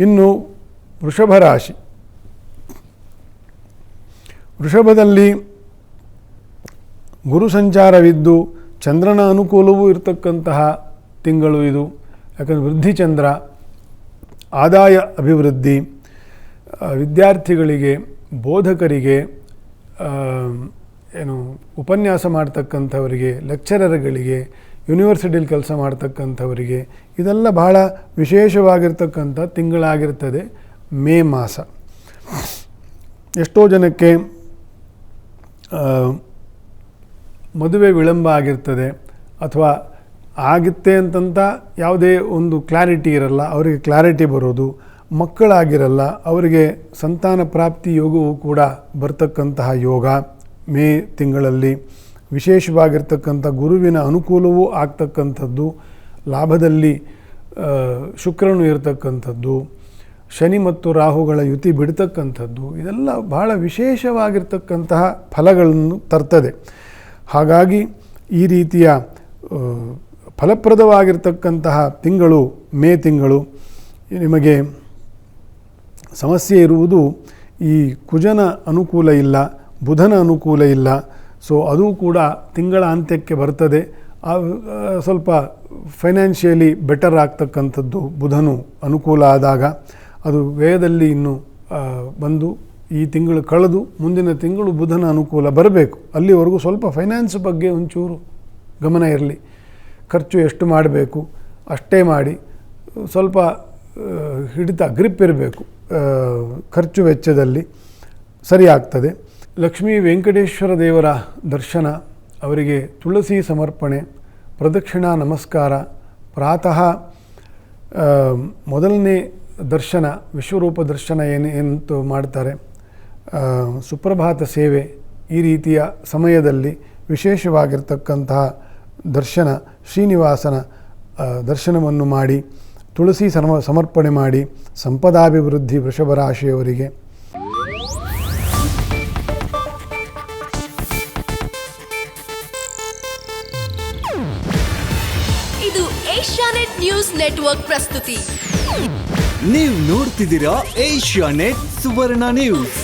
ಇನ್ನು ವೃಷಭ ರಾಶಿ. ವೃಷಭದಲ್ಲಿ ಗುರು ಸಂಚಾರವಿದ್ದು ಚಂದ್ರನ ಅನುಕೂಲವೂ ಇರತಕ್ಕಂತಹ ತಿಂಗಳು ಇದು. ಯಾಕಂದರೆ ವೃದ್ಧಿ ಚಂದ್ರ, ಆದಾಯ ಅಭಿವೃದ್ಧಿ, ವಿದ್ಯಾರ್ಥಿಗಳಿಗೆ, ಬೋಧಕರಿಗೆ, ಉಪನ್ಯಾಸ ಮಾಡ್ತಕ್ಕಂಥವರಿಗೆ, ಲೆಕ್ಚರರ್ಗಳಿಗೆ, ಯೂನಿವರ್ಸಿಟಿಯಲ್ಲಿ ಕೆಲಸ ಮಾಡ್ತಕ್ಕಂಥವರಿಗೆ ಇದೆಲ್ಲ ಬಹಳ ವಿಶೇಷವಾಗಿರ್ತಕ್ಕಂಥ ತಿಂಗಳಾಗಿರ್ತದೆ ಮೇ ಮಾಸ. ಎಷ್ಟೋ ಜನಕ್ಕೆ ಮದುವೆ ವಿಳಂಬ ಆಗಿರ್ತದೆ, ಅಥವಾ ಆಗುತ್ತೆ ಅಂತಂತ ಯಾವುದೇ ಒಂದು ಕ್ಲಾರಿಟಿ ಇರಲ್ಲ, ಅವರಿಗೆ ಕ್ಲಾರಿಟಿ ಬರೋದು. ಮಕ್ಕಳಾಗಿರಲ್ಲ, ಅವರಿಗೆ ಸಂತಾನ ಪ್ರಾಪ್ತಿ ಯೋಗವೂ ಕೂಡ ಬರ್ತಕ್ಕಂತಹ ಯೋಗ ಮೇ ತಿಂಗಳಲ್ಲಿ. ವಿಶೇಷವಾಗಿರ್ತಕ್ಕಂಥ ಗುರುವಿನ ಅನುಕೂಲವೂ ಆಗ್ತಕ್ಕಂಥದ್ದು, ಲಾಭದಲ್ಲಿ ಶುಕ್ರನು ಇರತಕ್ಕಂಥದ್ದು, ಶನಿ ಮತ್ತು ರಾಹುಗಳ ಯುತಿ ಬಿಡ್ತಕ್ಕಂಥದ್ದು, ಇದೆಲ್ಲ ಬಹಳ ವಿಶೇಷವಾಗಿರ್ತಕ್ಕಂತಹ ಫಲಗಳನ್ನು ತರ್ತದೆ. ಹಾಗಾಗಿ ಈ ರೀತಿಯ ಫಲಪ್ರದವಾಗಿರ್ತಕ್ಕಂತಹ ತಿಂಗಳು ಮೇ ತಿಂಗಳು. ನಿಮಗೆ ಸಮಸ್ಯೆ ಇರುವುದು ಈ ಕುಜನ ಅನುಕೂಲ ಇಲ್ಲ, ಬುಧನ ಅನುಕೂಲ ಇಲ್ಲ. ಸೊ ಅದು ಕೂಡ ತಿಂಗಳ ಅಂತ್ಯಕ್ಕೆ ಬರ್ತದೆ. ಸ್ವಲ್ಪ ಫೈನಾನ್ಷಿಯಲಿ ಬೆಟರ್ ಆಗ್ತಕ್ಕಂಥದ್ದು ಬುಧನು ಅನುಕೂಲ ಆದಾಗ. ಅದು ವ್ಯಯದಲ್ಲಿ ಇನ್ನು ಬಂದು ಈ ತಿಂಗಳು ಕಳೆದು ಮುಂದಿನ ತಿಂಗಳು ಬುಧನ ಅನುಕೂಲ ಬರಬೇಕು. ಅಲ್ಲಿವರೆಗೂ ಸ್ವಲ್ಪ ಫೈನಾನ್ಸ್ ಬಗ್ಗೆ ಒಂಚೂರು ಗಮನ ಇರಲಿ. ಖರ್ಚು ಎಷ್ಟು ಮಾಡಬೇಕು ಅಷ್ಟೇ ಮಾಡಿ, ಸ್ವಲ್ಪ ಹಿಡಿತ ಗ್ರಿಪ್ ಇರಬೇಕು ಖರ್ಚು ವೆಚ್ಚದಲ್ಲಿ, ಸರಿ ಆಗ್ತದೆ. ಲಕ್ಷ್ಮೀ ವೆಂಕಟೇಶ್ವರ ದೇವರ ದರ್ಶನ, ಅವರಿಗೆ ತುಳಸಿ ಸಮರ್ಪಣೆ, ಪ್ರದಕ್ಷಿಣಾ ನಮಸ್ಕಾರ, ಪ್ರಾತಃ ಮೊದಲನೇ ದರ್ಶನ, ವಿಶ್ವರೂಪ ದರ್ಶನ ಏನಂತೂ ಮಾಡ್ತಾರೆ, ಸುಪ್ರಭಾತ ಸೇವೆ, ಈ ರೀತಿಯ ಸಮಯದಲ್ಲಿ ವಿಶೇಷವಾಗಿರ್ತಕ್ಕಂತಹ ದರ್ಶನ, ಶ್ರೀನಿವಾಸನ ದರ್ಶನವನ್ನು ಮಾಡಿ, ತುಳಸಿ ಸಮರ್ಪಣೆ ಮಾಡಿ, ಸಂಪದಾಭಿವೃದ್ಧಿ ವೃಷಭ ರಾಶಿಯವರಿಗೆ. ಇದು ಏಷ್ಯಾನೆಟ್ ನ್ಯೂಸ್ ನೆಟ್ವರ್ಕ್ ಪ್ರಸ್ತುತಿ. ನೀವು ನೋಡ್ತಿದ್ದೀರಾ ಏಷ್ಯಾನೆಟ್ ಸುವರ್ಣ ನ್ಯೂಸ್.